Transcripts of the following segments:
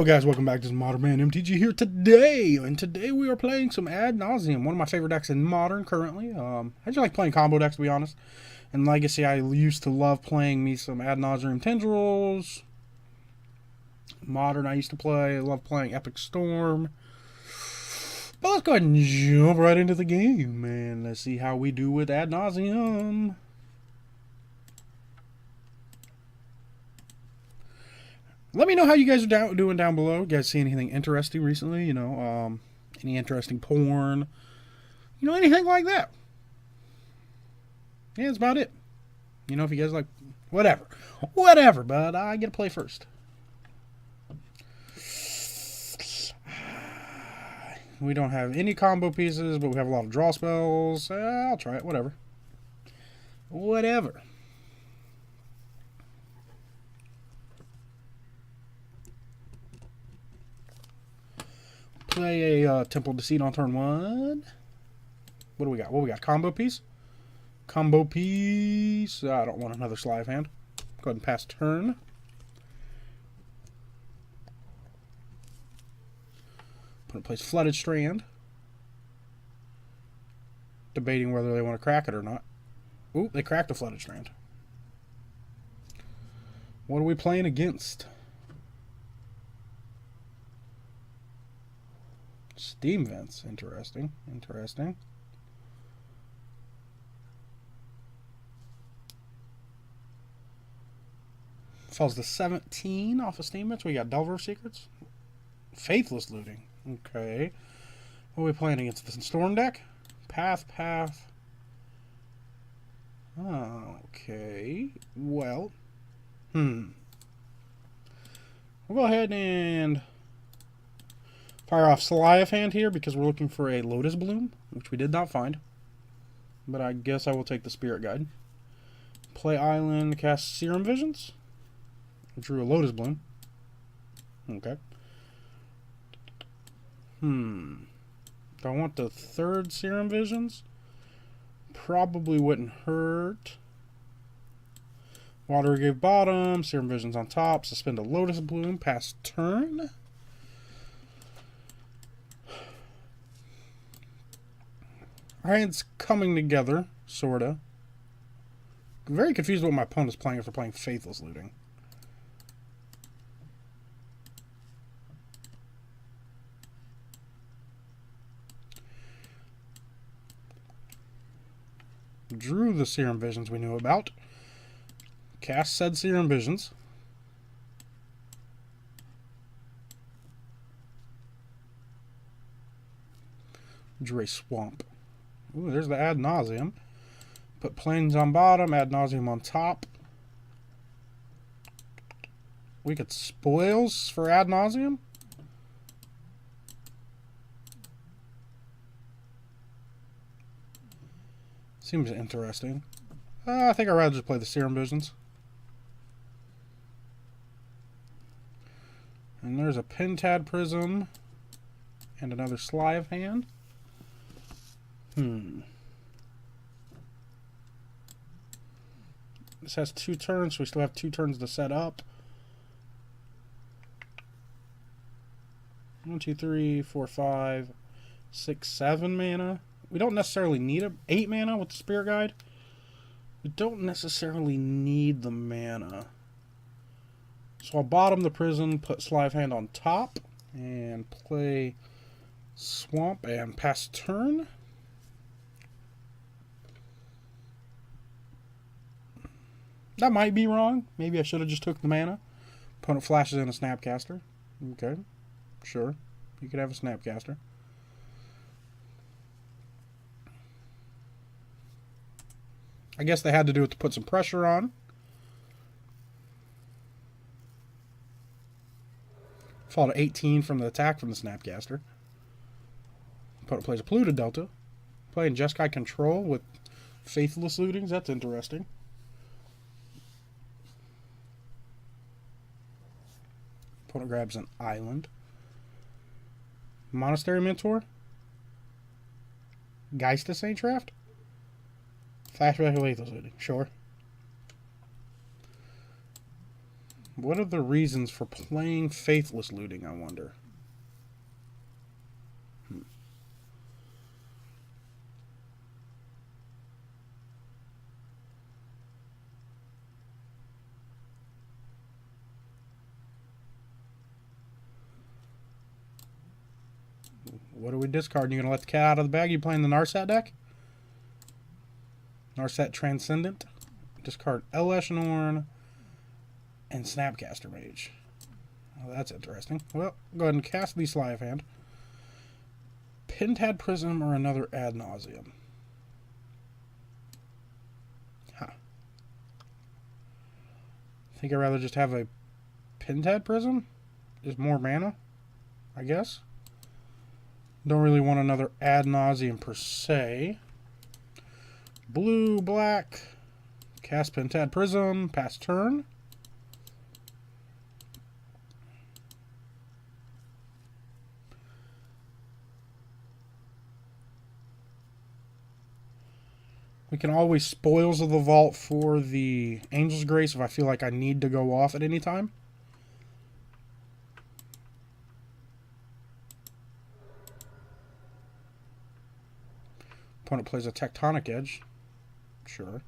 guys, welcome back to Modern Man MTG here today, and today we are playing some Ad Nauseam, one of my favorite decks in Modern currently. I just like playing combo decks, to be honest. In Legacy, I used to love playing me some Ad Nauseam Tendrils. Modern, I used to love playing Epic Storm. But let's go ahead and jump right into the game, and let's see how we do with Ad Nauseam. Let me know how you guys are doing down below. You guys see anything interesting recently? You know, any interesting porn? You know, anything like that? Yeah, that's about it. You know, if you guys like, whatever. But I get to play first. We don't have any combo pieces, but we have a lot of draw spells. I'll try it. Whatever. Play a Temple Deceit on turn 1. What do we got? Combo piece? Combo piece. I don't want another Sleight of Hand. Go ahead and pass turn. Put in place Flooded Strand. Debating whether they want to crack it or not. Ooh, they cracked a Flooded Strand. What are we playing against? Steam Vents. Interesting. Falls to 17 off of Steam Vents. We got Delver Secrets. Faithless Looting. Okay. What are we playing against? The Storm deck? Path. Okay. Well. We'll go ahead and fire off Sleight of Hand here because we're looking for a Lotus Bloom, which we did not find. But I guess I will take the Spirit Guide. Play Island, cast Serum Visions. Drew a Lotus Bloom. Okay. Do I want the third Serum Visions? Probably wouldn't hurt. Water Grave bottom, Serum Visions on top, suspend a Lotus Bloom, pass turn. Our hand's coming together, sorta. I'm very confused what my opponent's playing if they're playing Faithless Looting. Drew the Serum Visions we knew about. Cast said Serum Visions. Drew a Swamp. Ooh, there's the Ad Nauseam. Put Plains on bottom, Ad Nauseam on top. We could Spoils for Ad Nauseam. Seems interesting. I think I'd rather just play the Serum Visions. And there's a Pentad Prism and another Sleight of Hand. This has 2 turns, so we still have 2 turns to set up. 1, 2, 3, 4, 5, 6, 7 mana. We don't necessarily need 8 mana with the Spirit Guide. We don't necessarily need the mana. So I'll bottom the prison, put Sleight of Hand on top, and play Swamp and pass turn. That might be wrong. Maybe I should have just took the mana. Opponent flashes in a Snapcaster. Okay, sure. You could have a Snapcaster. I guess they had to do it to put some pressure on. Fall to 18 from the attack from the Snapcaster. Opponent plays a Polluted Delta. Playing Jeskai Control with Faithless Lootings. That's interesting. Opponent grabs an Island. Monastery Mentor. Geist of Saint Draft. Flashback of Faithless Looting. Sure. What are the reasons for playing Faithless Looting, I wonder? What are we discarding? You gonna let the cat out of the bag? You playing the Narset deck? Narset Transcendent. Discard Elesh and Snapcaster Mage. Oh, that's interesting. Well, go ahead and cast the Sleight of Hand. Pentad Prism or another Ad Nauseam. Huh. I think I'd rather just have a Pentad Prism. Just more mana, I guess. Don't really want another Ad Nauseam per se. Blue, black. Cast Pentad Prism. Pass turn. We can always Spoils of the Vault for the Angel's Grace if I feel like I need to go off at any time. Opponent plays a Tectonic Edge. Sure.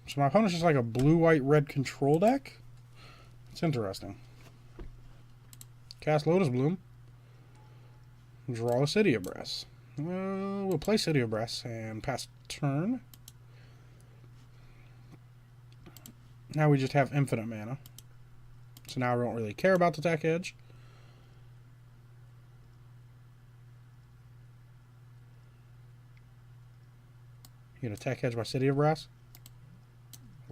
So my opponent's just like a blue-white-red control deck? It's interesting. Cast Lotus Bloom. Draw a City of Brass. Well, we'll play City of Brass and pass turn. Now we just have infinite mana. So now I don't really care about the Tech Edge. You get a Tech Edge by City of Brass.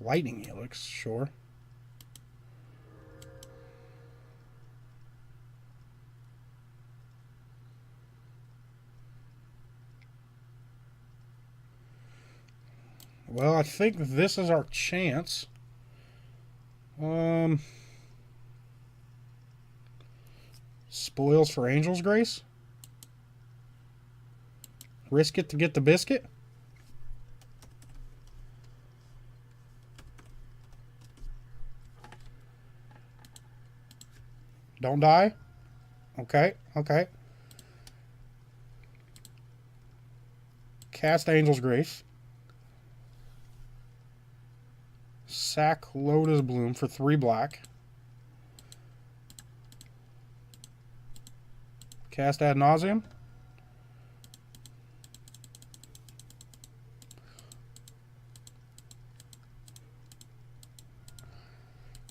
Lightning Helix, sure. Well, I think this is our chance. Spoils for Angel's Grace. Risk it to get the biscuit. Don't die. Okay, okay. Cast Angel's Grace. Sack Lotus Bloom for 3 black. Cast Ad Nauseam.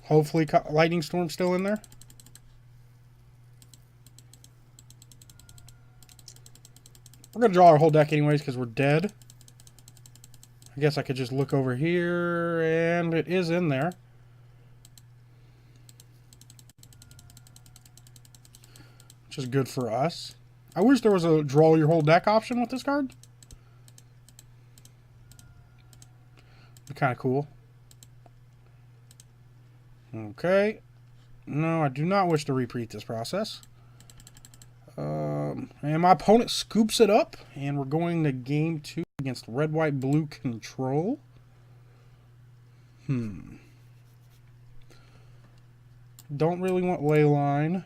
Hopefully Lightning Storm's still in there. We're going to draw our whole deck anyways because we're dead. I guess I could just look over here, and it is in there. Which is good for us. I wish there was a draw your whole deck option with this card. Be kind of cool. Okay. No, I do not wish to repeat this process. And my opponent scoops it up, and we're going to game 2 against red, white, blue control. Don't really want Leyline.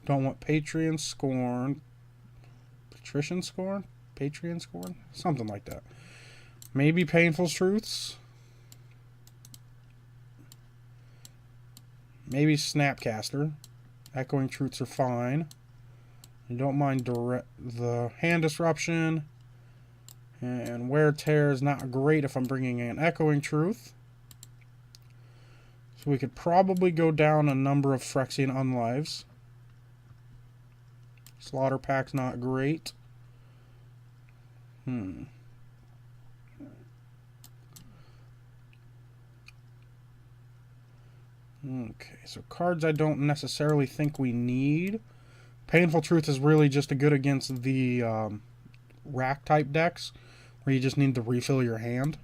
Don't want Patrian Scorn. Patrician Scorn? Patrian Scorn? Something like that. Maybe Painful Truths. Maybe Snapcaster. Echoing Truths are fine. You don't mind the Hand Disruption. And Wear Tear is not great if I'm bringing in Echoing Truth. So we could probably go down a number of Phyrexian Unlives. Slaughter Pack's not great. Okay, so cards I don't necessarily think we need. Painful Truth is really just good against the rack type decks where you just need to refill your hand.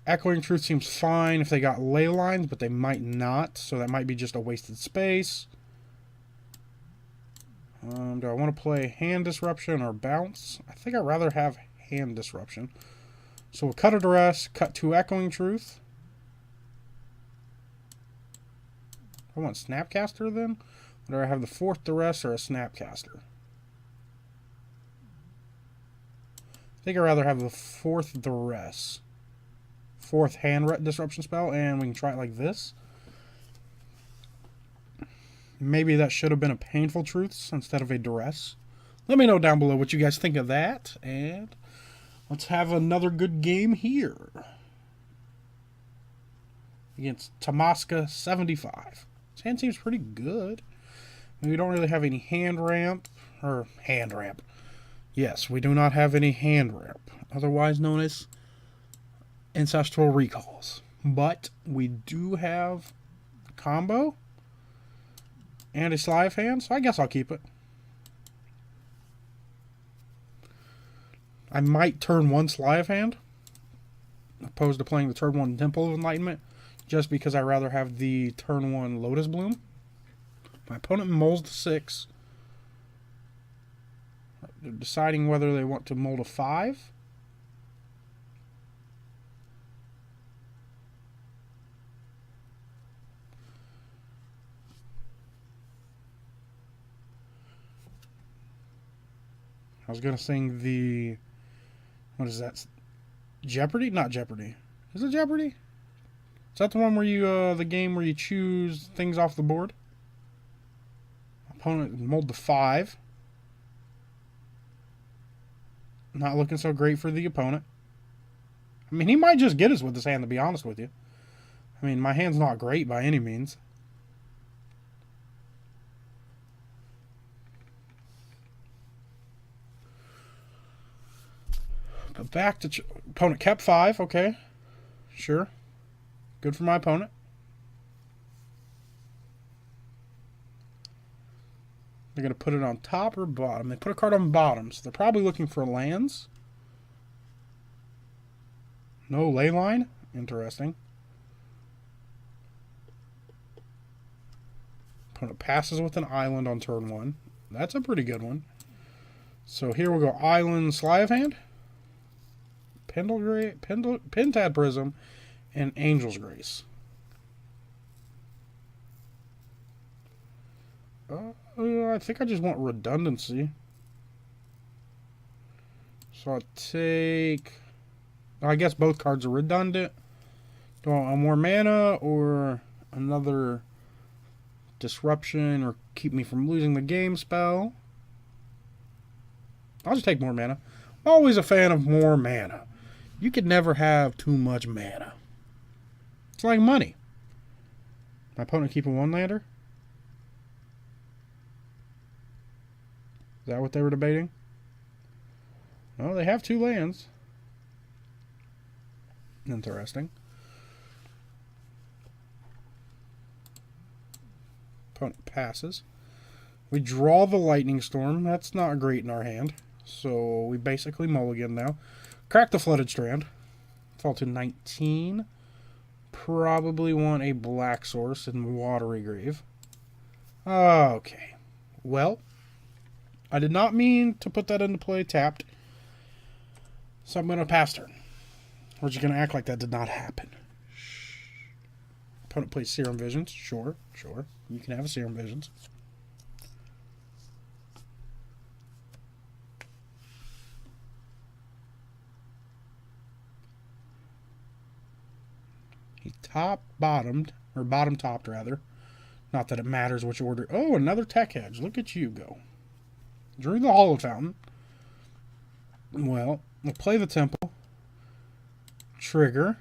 Echoing Truth seems fine if they got ley lines, but they might not, so that might be just a wasted space. Do I want to play Hand Disruption or Bounce? I think I'd rather have Hand Disruption. So we'll cut a Duress, cut 2 Echoing Truth. I want Snapcaster then? Or do I have the 4th Duress or a Snapcaster? I think I'd rather have the 4th Duress. 4th hand disruption spell, and we can try it like this. Maybe that should have been a Painful Truths instead of a Duress. Let me know down below what you guys think of that, and let's have another good game here. Against Tamaska 75. His hand seems pretty good. We don't really have any hand ramp. Yes, we do not have any hand ramp, otherwise known as Ancestral Recalls. But we do have a combo and a sleight of hand, so I guess I'll keep it. I might turn 1 sleight of hand, opposed to playing the turn 1 Temple of Enlightenment, just because I rather have the turn 1 Lotus Bloom. My opponent molds the 6. They're deciding whether they want to mold a 5. I was going to sing the... What is that? Jeopardy? Not Jeopardy. Is it Jeopardy? Is that the one where you, the game where you choose things off the board? Opponent mold the 5. Not looking so great for the opponent. I mean, he might just get us with his hand, to be honest with you. I mean, my hand's not great by any means. But back to... Opponent kept 5, okay. Sure. Good for my opponent. They're going to put it on top or bottom. They put a card on bottom, so they're probably looking for lands. No ley line. Interesting. Opponent passes with an island on turn 1. That's a pretty good one. So here we'll go Island, Sleight of Hand, Pentad Prism, and Angel's Grace. I think I just want redundancy. So I'll take... I guess both cards are redundant. Do I want more mana or another disruption or keep me from losing the game spell? I'll just take more mana. I'm always a fan of more mana. You could never have too much mana. It's like money. My opponent keep a 1-lander? Is that what they were debating? No, they have 2 lands. Interesting. Opponent passes. We draw the Lightning Storm. That's not great in our hand. So we basically mulligan now. Crack the Flooded Strand. Fall to 19. Probably want a Black Source in Watery Grave. Okay. Well, I did not mean to put that into play tapped. So I'm going to pass turn. We're just going to act like that did not happen. Opponent plays Serum Visions. Sure, sure. You can have a Serum Visions. He top-bottomed, or bottom-topped, rather. Not that it matters which order. Oh, another Tech Hedge. Look at you go. Drew the Hollow Fountain. Well, we'll play the Temple. Trigger.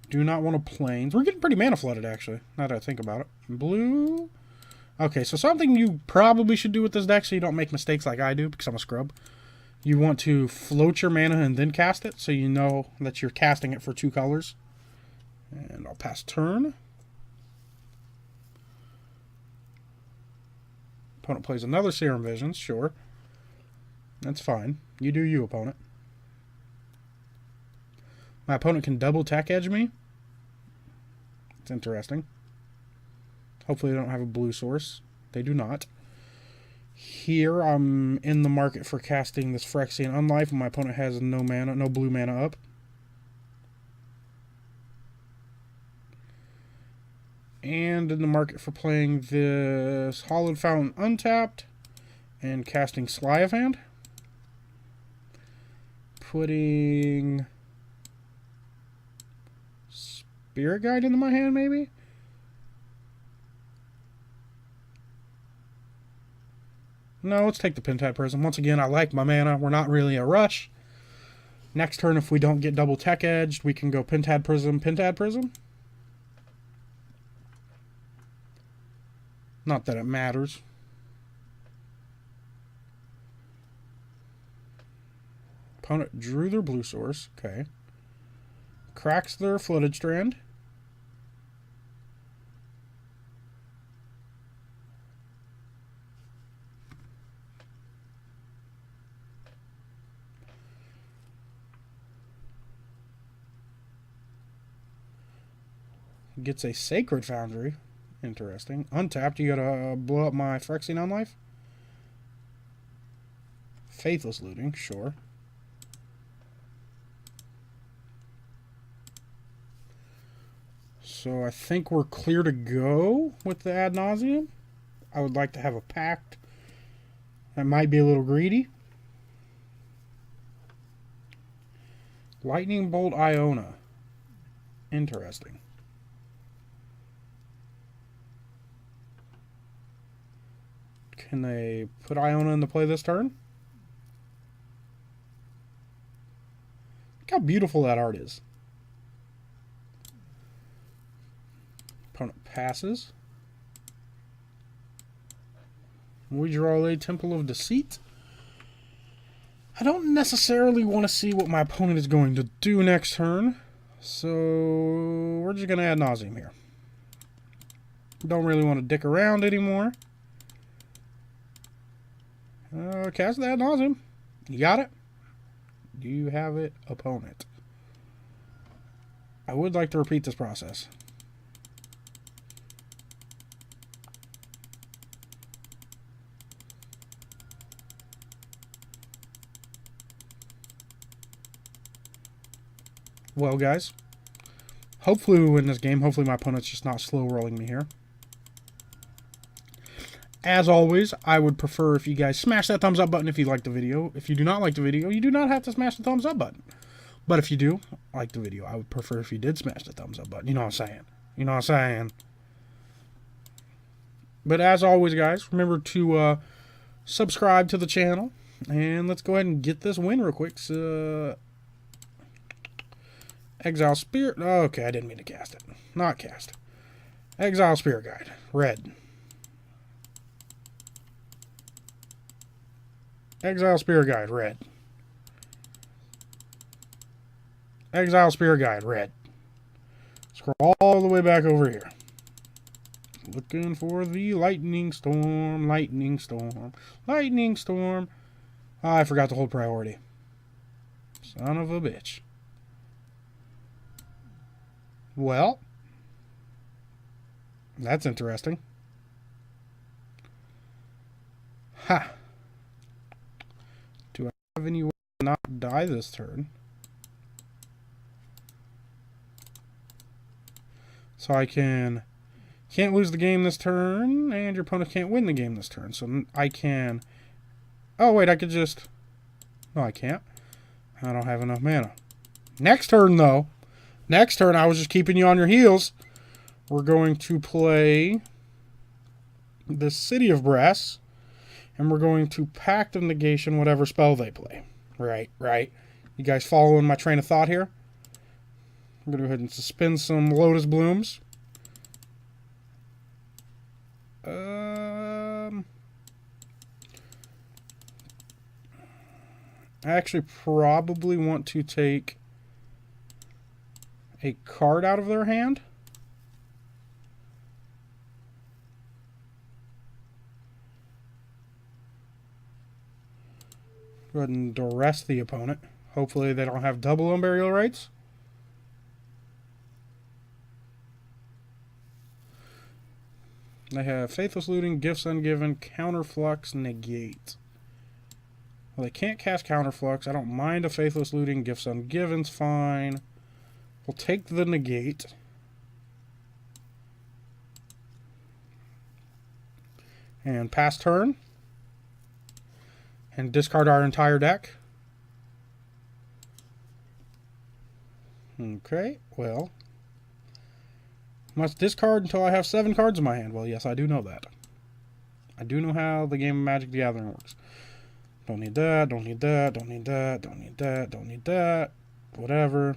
Do not want to Plains. We're getting pretty mana flooded, actually, now that I think about it. Blue. Okay, so something you probably should do with this deck so you don't make mistakes like I do, because I'm a scrub. You want to float your mana and then cast it, so you know that you're casting it for 2 colors. And I'll pass turn. Opponent plays another Serum Visions, sure. That's fine. You do you, opponent. My opponent can double Tech Edge me. It's interesting. Hopefully they don't have a blue source. They do not. Here I'm in the market for casting this Phyrexian Unlife, and my opponent has no mana, no blue mana up. And in the market for playing this Hollowed Fountain untapped and casting Sleight of Hand. Putting Spirit Guide into my hand, maybe? No, let's take the Pentad Prism. Once again, I like my mana. We're not really a rush. Next turn, if we don't get double tech edged, we can go Pentad Prism, Pentad Prism. Not that it matters. Opponent drew their blue source. Okay. Cracks their Flooded Strand. Gets a Sacred Foundry. Interesting. Untapped, you gotta blow up my Phyrexian on life. Faithless Looting, sure. So I think we're clear to go with the Ad Nauseam. I would like to have a Pact. That might be a little greedy. Lightning Bolt Iona. Interesting. Can they put Iona into play this turn? Look how beautiful that art is. Opponent passes. We draw a Temple of Deceit. I don't necessarily want to see what my opponent is going to do next turn. So we're just going to Ad Nauseam here. Don't really want to dick around anymore. Cast the Ad Nauseam. You got it? Do you have it, opponent? I would like to repeat this process. Well, guys, hopefully we win this game. Hopefully my opponent's just not slow rolling me here. As always, I would prefer if you guys smash that thumbs up button if you like the video. If you do not like the video, you do not have to smash the thumbs up button. But if you do like the video, I would prefer if you did smash the thumbs up button. You know what I'm saying? You know what I'm saying? But as always, guys, remember to subscribe to the channel. And let's go ahead and get this win real quick. So, Exile Spirit. Okay, I didn't mean to cast it. Not cast. Exile Spirit Guide. Red. Exile Spirit Guide. Red. Exile Spirit Guide. Red. Scroll all the way back over here. Looking for the Lightning Storm. Lightning Storm. Lightning Storm. Oh, I forgot to hold priority. Son of a bitch. Well, that's interesting. Ha. Do I have any way to not die this turn? So I can't lose the game this turn, and your opponent can't win the game this turn. So I can... Oh, wait, I could just... No, I can't. I don't have enough mana. Next turn, though. Next turn, I was just keeping you on your heels. We're going to play the City of Brass. And we're going to Pact of Negation whatever spell they play. Right. You guys following my train of thought here? I'm going to go ahead and suspend some Lotus Blooms. I actually probably want to take a card out of their hand. Go ahead and duress the opponent. Hopefully they don't have double Unburial Rites. They have Faithless Looting, Gifts Ungiven, Counterflux, Negate. Well, they can't cast Counterflux. I don't mind a Faithless Looting. Gifts Ungiven's fine. We'll take the Negate. and pass turn and discard our entire deck. Okay, well, must discard until I have 7 cards in my hand. Well, yes, I do know that. I do know how the game of Magic the Gathering works. Don't need that, don't need that, don't need that, don't need that, don't need that. Whatever.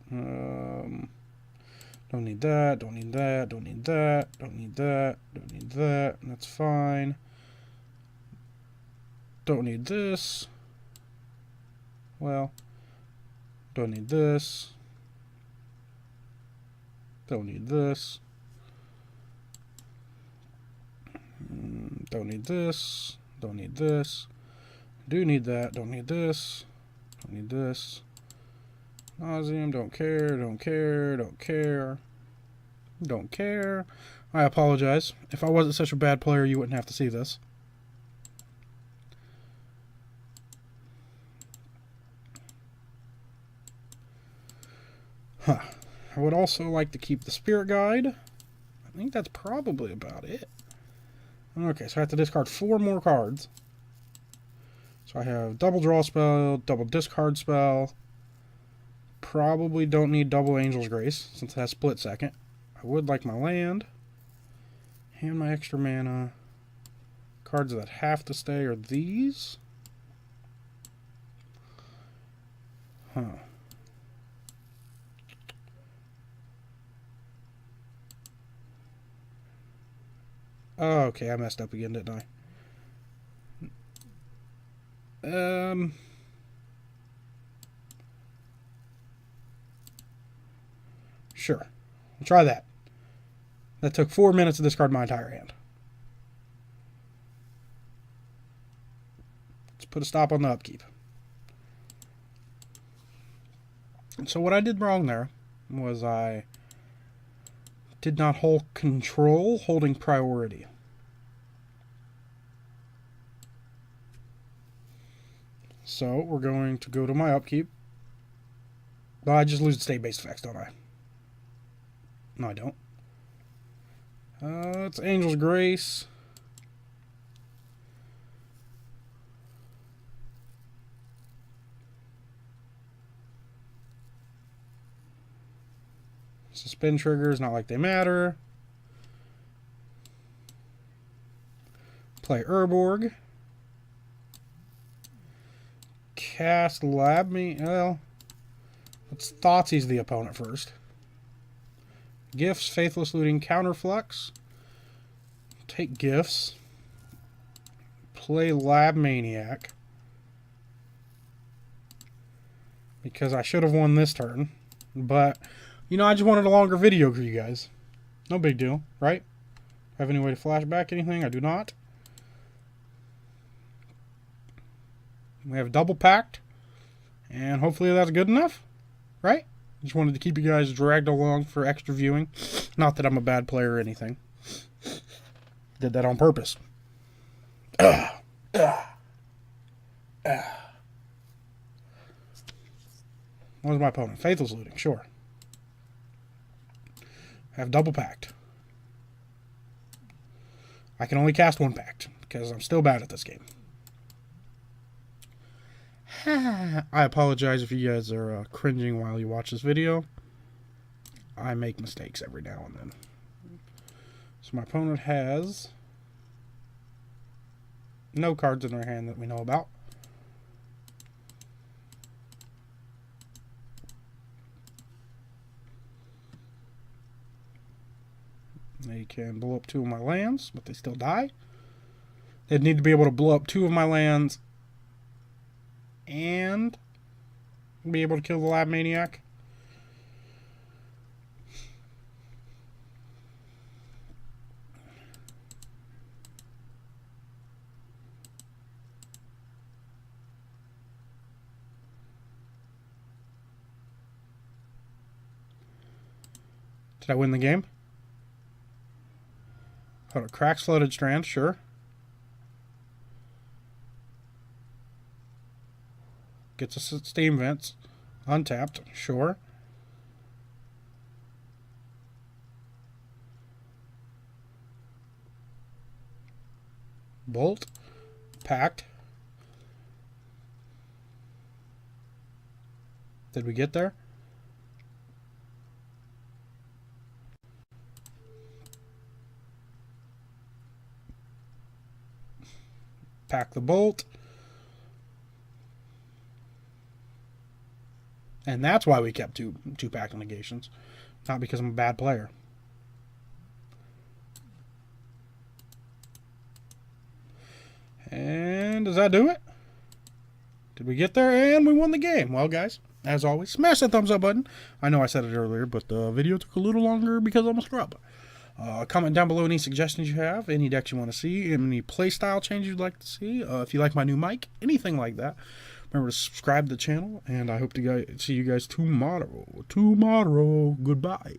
Don't need that, don't need that, don't need that, don't need that, don't need that. That's fine. Don't need this. Well, don't need this. Don't need this. Don't need this. Don't need this. Do need that. Don't need this. Don't need this. Nauseam. Don't care. Don't care. Don't care. Don't care. I apologize. If I wasn't such a bad player, you wouldn't have to see this. Huh. I would also like to keep the Spirit Guide. I think that's probably about it. Okay, so I have to discard 4 more cards. So I have double draw spell, double discard spell. Probably don't need double Angel's Grace, since it has split second. I would like my land. And my extra mana. Cards that have to stay are these. Huh. Oh, okay, I messed up again, didn't I? Sure. We'll try that. That took 4 minutes to discard my entire hand. Let's put a stop on the upkeep. So what I did wrong there was I did not hold control, holding priority. So we're going to go to my upkeep. Well, I just lose the state-based effects, don't I? No, I don't. It's Angel's Grace. Suspend triggers, not like they matter. Play Urborg. Cast Lab Me. Well, let's Thoughtseize the opponent first. Gifts, Faithless Looting, Counterflux. Take Gifts. Play Lab Maniac. Because I should have won this turn. But, you know, I just wanted a longer video for you guys. No big deal, right? Have any way to flash back anything? I do not. We have double packed. And hopefully that's good enough, right? Just wanted to keep you guys dragged along for extra viewing. Not that I'm a bad player or anything. Did that on purpose. What was my opponent? Faithless Looting, sure. I have double packed. I can only cast 1 pact because I'm still bad at this game. I apologize if you guys are cringing while you watch this video. I make mistakes every now and then. So my opponent has no cards in their hand that we know about. They can blow up 2 of my lands, but they still die. They'd need to be able to blow up 2 of my lands and be able to kill the Lab Maniac. Did I win the game? Hold on, Cracks Flooded Strand, sure. Gets us Steam Vents. Untapped, sure. Bolt. Packed. Did we get there? Pack the bolt. And that's why we kept two packed negations. Not because I'm a bad player. And does that do it? Did we get there? And we won the game. Well, guys, as always, smash that thumbs up button. I know I said it earlier, but the video took a little longer because I'm a scrub. Comment down below any suggestions you have, any decks you want to see, any playstyle changes you'd like to see. If you like my new mic, anything like that. Remember to subscribe to the channel, and I hope to see you guys tomorrow. Goodbye.